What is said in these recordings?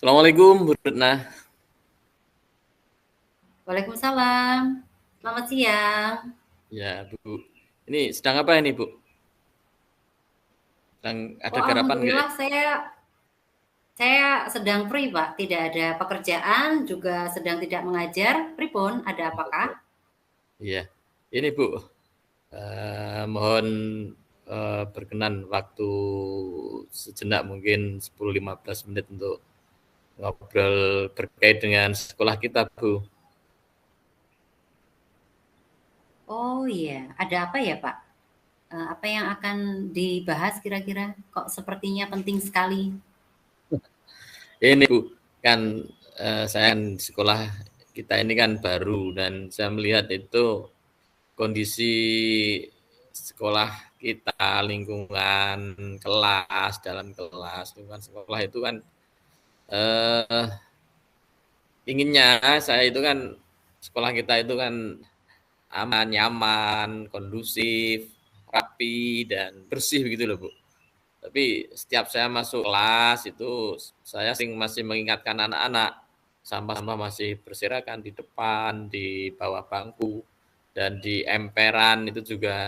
Assalamualaikum Bu Retna. Waalaikumsalam. Selamat siang. Ya Bu, ini sedang apa ini Bu? Sedang ada Oh, garapan nggak ya? alhamdulillah saya sedang free, Pak. Tidak ada pekerjaan, juga sedang tidak mengajar. Pripun, ada apakah? Iya, ini Bu, mohon berkenan waktu sejenak mungkin 10-15 menit untuk ngobrol terkait dengan sekolah kita Bu. Oh iya, ada apa ya, Pak? Apa yang akan dibahas kira-kira? Kok sepertinya penting sekali? Ini Bu, kan saya di sekolah kita ini kan baru dan saya melihat itu kondisi sekolah kita, lingkungan kelas, dalam kelas, lingkungan sekolah itu kan eh, inginnya saya itu kan sekolah kita itu kan aman, nyaman, kondusif, rapi dan bersih begitu loh Bu. Tapi setiap saya masuk kelas itu saya sering masih mengingatkan anak-anak sampah-sampah masih berserakan di depan, di bawah bangku, dan di emperan itu juga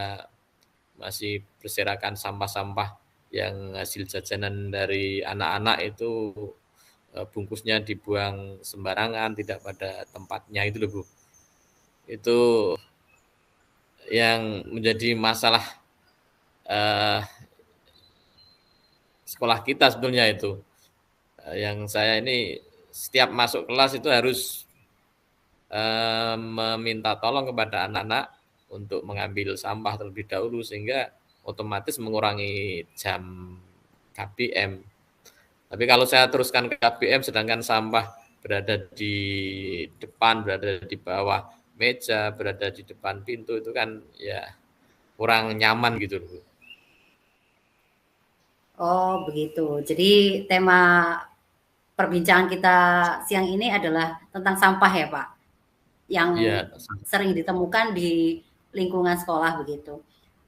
masih berserakan sampah-sampah yang hasil jajanan dari anak-anak itu bungkusnya dibuang sembarangan, tidak pada tempatnya itu loh Bu. Itu yang menjadi masalah eh, sekolah kita sebetulnya itu. Yang saya ini setiap masuk kelas itu harus meminta tolong kepada anak-anak untuk mengambil sampah terlebih dahulu sehingga otomatis mengurangi jam KBM. Tapi kalau saya teruskan ke KBM sedangkan sampah berada di depan, berada di bawah meja, berada di depan pintu itu kan ya kurang nyaman gitu loh. Oh, begitu. Jadi tema perbincangan kita siang ini adalah tentang sampah ya, Pak? Yang Iya, sering ditemukan di lingkungan sekolah begitu.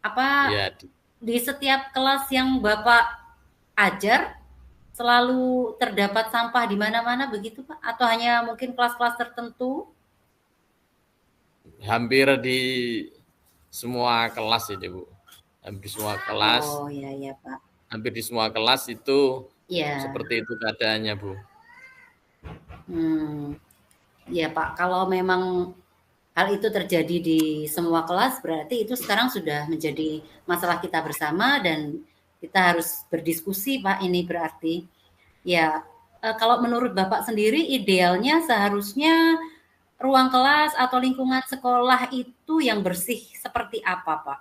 Apa ya di setiap kelas yang Bapak ajar selalu terdapat sampah di mana-mana begitu Pak? Atau hanya mungkin kelas-kelas tertentu? hampir di semua kelas ini Bu. Hampir semua kelas, Oh ya ya Pak. hampir di semua kelas itu Ya, seperti itu keadaannya Bu. hmm, ya Pak. Kalau memang hal itu terjadi di semua kelas, berarti itu sekarang sudah menjadi masalah kita bersama dan kita harus berdiskusi Pak. Ini berarti ya. Kalau menurut Bapak sendiri, idealnya seharusnya ruang kelas atau lingkungan sekolah itu yang bersih seperti apa, Pak?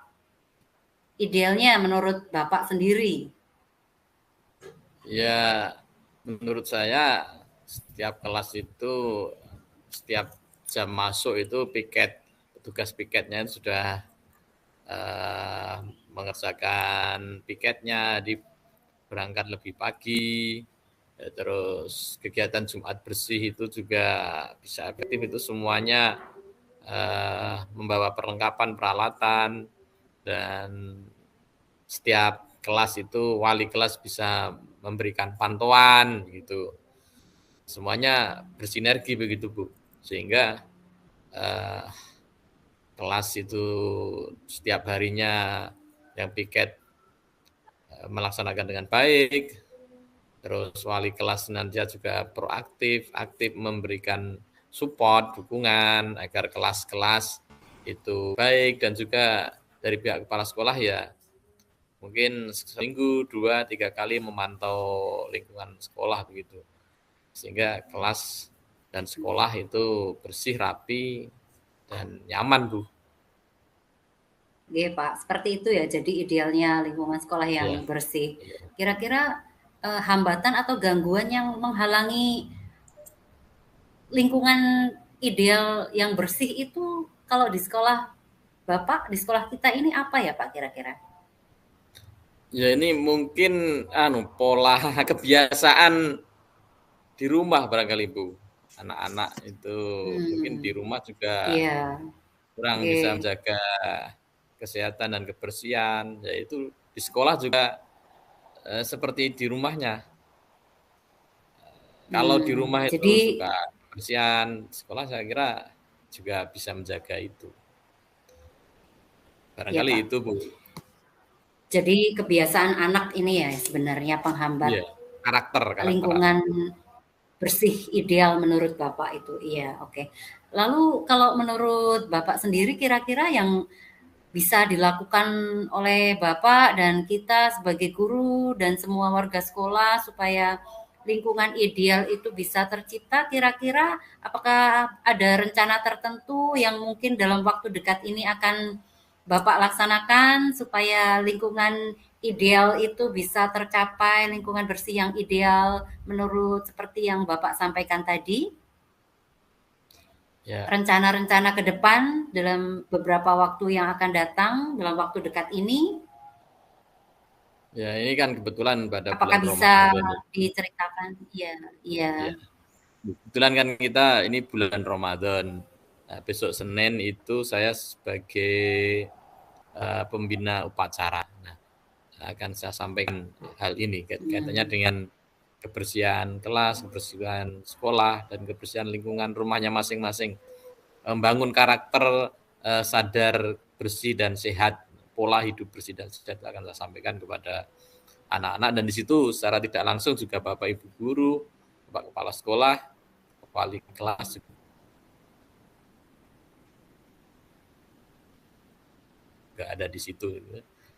Idealnya menurut Bapak sendiri. Ya, menurut saya setiap kelas itu setiap jam masuk itu piket petugas piketnya sudah eh, mengerjakan piketnya di berangkat lebih pagi. Terus kegiatan Jumat bersih itu juga bisa efektif itu semuanya membawa perlengkapan peralatan dan setiap kelas itu wali kelas bisa memberikan pantauan gitu. Semuanya bersinergi begitu Bu. Sehingga eh, kelas itu setiap harinya yang piket melaksanakan dengan baik. Terus wali kelas nanti juga proaktif, aktif memberikan support, dukungan agar kelas-kelas itu baik dan juga dari pihak kepala sekolah ya mungkin seminggu 2-3 kali memantau lingkungan sekolah begitu sehingga kelas dan sekolah itu bersih rapi dan nyaman Bu. Oke, Pak. Seperti itu ya. Jadi idealnya lingkungan sekolah yang Ya, bersih. ya. Kira-kira hambatan atau gangguan yang menghalangi lingkungan ideal yang bersih itu kalau di sekolah Bapak, di sekolah kita ini apa ya, Pak, kira-kira? Ya ini mungkin pola kebiasaan di rumah barangkali Bu. Anak-anak itu mungkin di Hmm, rumah juga iya. kurang Oke. bisa menjaga kesehatan dan kebersihan, yaitu di sekolah juga seperti di rumahnya. Kalau di rumah itu Jadi suka kebersihan, sekolah saya kira juga bisa menjaga itu. ya Barangkali Pak. itu Bu. Jadi kebiasaan anak ini ya sebenarnya penghambat Iya, karakter anak. lingkungan bersih ideal menurut Bapak itu. Iya, oke. Lalu kalau menurut Bapak sendiri kira-kira yang bisa dilakukan oleh Bapak dan kita sebagai guru dan semua warga sekolah supaya lingkungan ideal itu bisa tercipta, kira-kira apakah ada rencana tertentu yang mungkin dalam waktu dekat ini akan Bapak laksanakan supaya lingkungan ideal itu bisa tercapai, lingkungan bersih yang ideal menurut seperti yang Bapak sampaikan tadi? Ya, Rencana-rencana ke depan dalam beberapa waktu yang akan datang, dalam waktu dekat ini, ya ini kan kebetulan pada apakah bulan bisa Ramadan ya. diceritakan? Iya, iya. Ya, kebetulan kan kita ini bulan Ramadan. Nah, besok Senin itu saya sebagai pembina upacara. Nah, akan saya sampaikan hal ini kaitannya Hmm. dengan kebersihan kelas, kebersihan sekolah, dan kebersihan lingkungan rumahnya masing-masing. Membangun karakter sadar bersih dan sehat, pola hidup bersih dan sehat akan saya sampaikan kepada anak-anak, dan di situ secara tidak langsung juga Bapak Ibu guru, Bapak kepala sekolah, wali kelas juga ada di situ.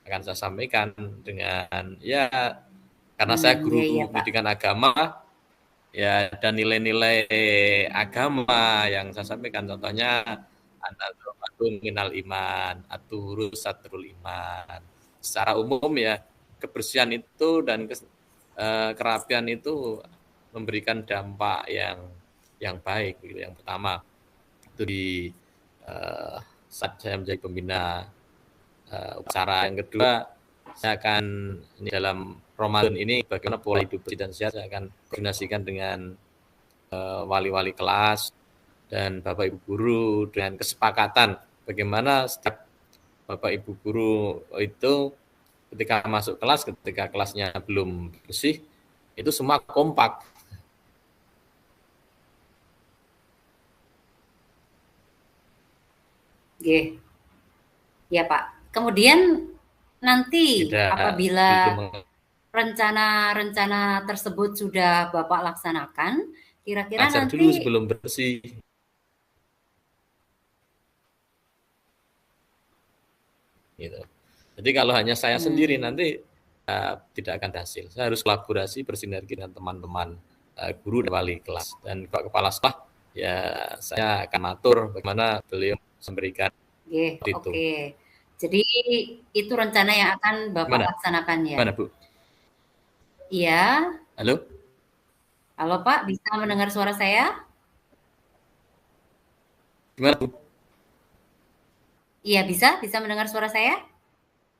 Akan saya sampaikan dengan ya karena saya Iya, iya, guru Pak. pendidikan agama, ya dan nilai-nilai agama yang saya sampaikan contohnya an-nadzafatun minal iman, at-tuhuru satrul iman. Secara umum ya kebersihan itu dan kerapian itu memberikan dampak yang baik gitu. Yang pertama itu di saat saya menjadi pembina upacara, yang kedua saya akan ini dalam Ramadan ini bagaimana pola hidup bersih dan sehat, saya akan koordinasikan dengan wali-wali kelas dan Bapak Ibu guru dengan kesepakatan bagaimana setiap Bapak Ibu guru itu ketika masuk kelas, ketika kelasnya belum bersih, itu semua kompak. Oke. Ya, Pak. Kemudian nanti Tidak apabila belum rencana-rencana tersebut sudah Bapak laksanakan, kira-kira mengajar dulu nanti sebelum bersih. Gitu. Jadi kalau hanya saya sendiri hmm, nanti tidak akan hasil. Saya harus kolaborasi bersinergi dengan teman-teman guru dan wali kelas dan kepala sekolah. Ya saya akan atur bagaimana beliau memberikan oke, itu. oke. Jadi itu rencana yang akan Bapak Gimana? laksanakan ya? Gimana Bu? Iya. Halo? Halo Pak, bisa mendengar suara saya? Gimana Bu? Iya, bisa? Bisa mendengar suara saya?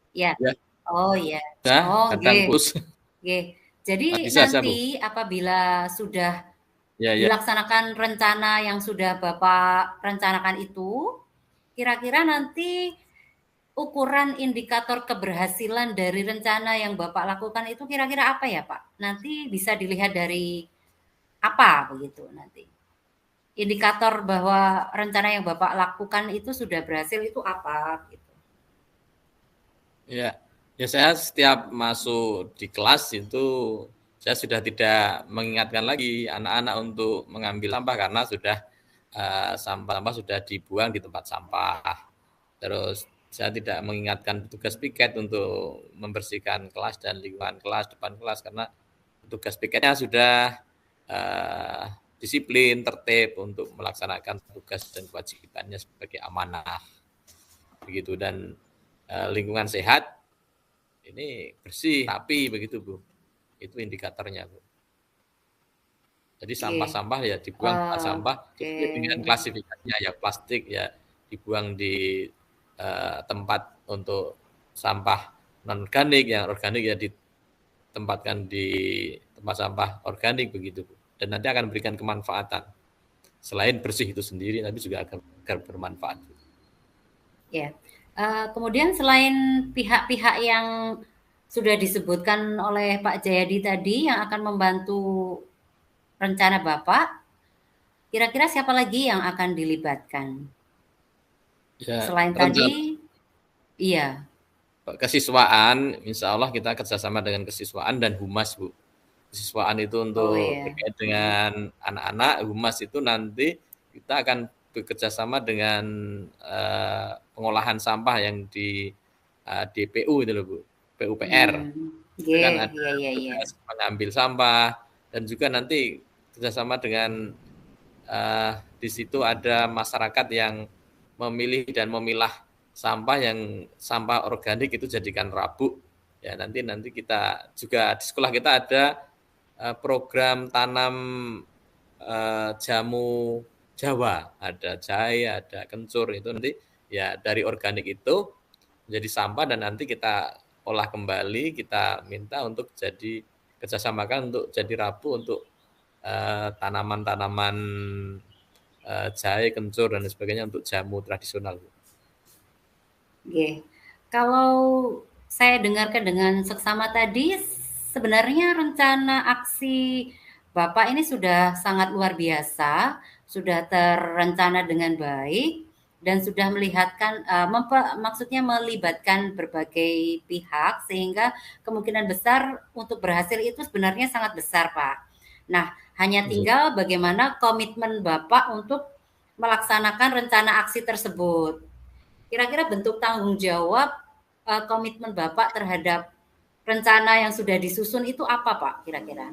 Iya. Ya, Oh iya. ya Oh, kadang oke. putus. Oke. Jadi Bisa saya Bu? nanti apabila sudah Ya, ya. dilaksanakan rencana yang sudah Bapak rencanakan itu, kira-kira nanti ukuran indikator keberhasilan dari rencana yang Bapak lakukan itu kira-kira apa ya, Pak? Nanti bisa dilihat dari apa begitu nanti? Indikator bahwa rencana yang Bapak lakukan itu sudah berhasil itu apa gitu? Ya, ya saya setiap masuk di kelas itu saya sudah tidak mengingatkan lagi anak-anak untuk mengambil sampah karena sudah sampah-sampah sudah dibuang di tempat sampah. Terus saya tidak mengingatkan petugas piket untuk membersihkan kelas dan lingkungan kelas, depan kelas, karena petugas piketnya sudah disiplin, tertib untuk melaksanakan tugas dan kewajibannya sebagai amanah. Begitu, dan lingkungan sehat ini bersih, rapi begitu Bu. Itu indikatornya Bu. Jadi Oke. sampah-sampah ya dibuang tempat sampah Oke. sesuai dengan klasifikasinya, ya plastik ya dibuang di tempat untuk sampah non organik, yang organik ya ditempatkan di tempat sampah organik begitu Bu. Dan nanti akan memberikan kemanfaatan. Selain bersih itu sendiri, tapi juga akan bermanfaat. Ya. Kemudian selain pihak-pihak yang sudah disebutkan oleh Pak Jayadi tadi yang akan membantu rencana Bapak, kira-kira siapa lagi yang akan dilibatkan? Ya, Selain rencana tadi, iya. kesiswaan, insya Allah kita kerjasama dengan kesiswaan dan humas, Bu. Kesiswaan itu Oh untuk ya. terkait dengan anak-anak, humas itu nanti kita akan bekerja sama dengan pengolahan sampah yang di DPU itu loh, Bu, PUPR. Itu kan ada Iya, iya, iya. tugas mengambil sampah dan juga nanti kerjasama dengan di situ ada masyarakat yang memilih dan memilah sampah yang sampah organik itu jadikan rabuk. Ya nanti kita juga di sekolah kita ada program tanam jamu Jawa, ada jahe, ada kencur itu nanti ya dari organik itu menjadi sampah dan nanti kita olah kembali, kita minta untuk jadi kerjasamakan untuk jadi rabu untuk tanaman-tanaman jahe, kencur dan sebagainya untuk jamu tradisional. Oke. Kalau saya dengarkan dengan seksama tadi, sebenarnya rencana aksi Bapak ini sudah sangat luar biasa, sudah terencana dengan baik, dan sudah melihatkan, maksudnya melibatkan berbagai pihak, sehingga kemungkinan besar untuk berhasil itu sebenarnya sangat besar, Pak. Nah, hanya tinggal bagaimana komitmen Bapak untuk melaksanakan rencana aksi tersebut. Kira-kira bentuk tanggung jawab komitmen Bapak terhadap rencana yang sudah disusun itu apa, Pak? Kira-kira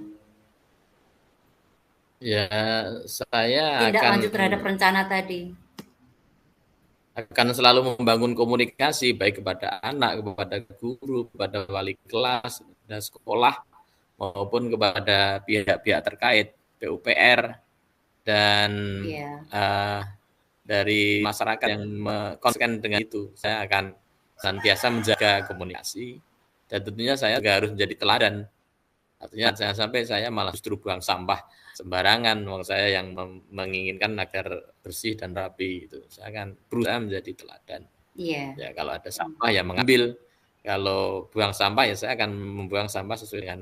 Ya, saya tindak lanjut terhadap rencana tadi. akan selalu membangun komunikasi baik kepada anak, kepada guru, kepada wali kelas, dan sekolah maupun kepada pihak-pihak terkait PUPR dan Iya. dari masyarakat yang konsisten dengan itu. Saya akan senantiasa menjaga komunikasi dan tentunya saya juga harus menjadi teladan. Artinya jangan sampai saya malah justru buang sampah sembarangan. Wong saya yang menginginkan agar bersih dan rapi itu. Saya akan berusaha menjadi teladan. Iya. Ya kalau ada sampah ya mengambil. Kalau buang sampah ya saya akan membuang sampah sesuai dengan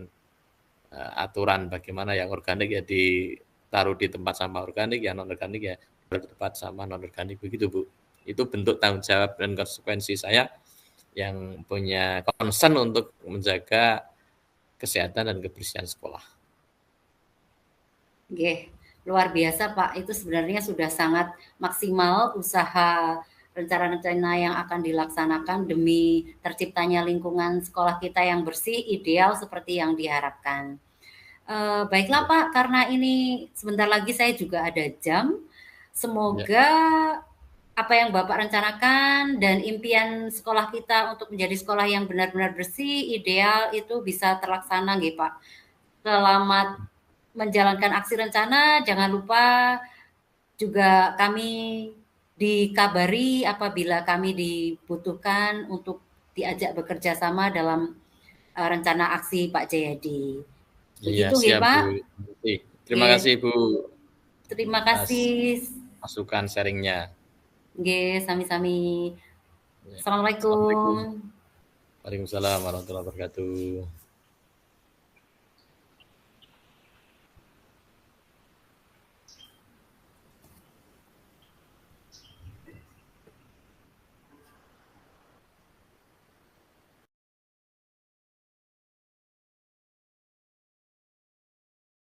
aturan bagaimana yang organik ya ditaruh di tempat sampah organik, yang non organik ya di tempat sampah non organik begitu Bu. Itu bentuk tanggung jawab dan konsekuensi saya yang punya concern untuk menjaga kesehatan dan kebersihan sekolah. Oke, luar biasa Pak. Itu sebenarnya sudah sangat maksimal usaha rencana-rencana yang akan dilaksanakan demi terciptanya lingkungan sekolah kita yang bersih, ideal seperti yang diharapkan. Baiklah Pak, karena ini sebentar lagi saya juga ada jam. Ya. Semoga apa yang Bapak rencanakan dan impian sekolah kita untuk menjadi sekolah yang benar-benar bersih, ideal itu bisa terlaksana nggih Pak. Selamat menjalankan aksi rencana, jangan lupa juga kami dikabari apabila kami dibutuhkan untuk diajak bekerja sama dalam rencana aksi Pak Jayadi. Iya, Begitu nggih siap Bu. Pak? Terima Oke, kasih Bu terima atas kasih. masukan sharingnya. Oke, sami-sami. Ya. Assalamualaikum. Assalamualaikum. Waalaikumsalam warahmatullahi wabarakatuh.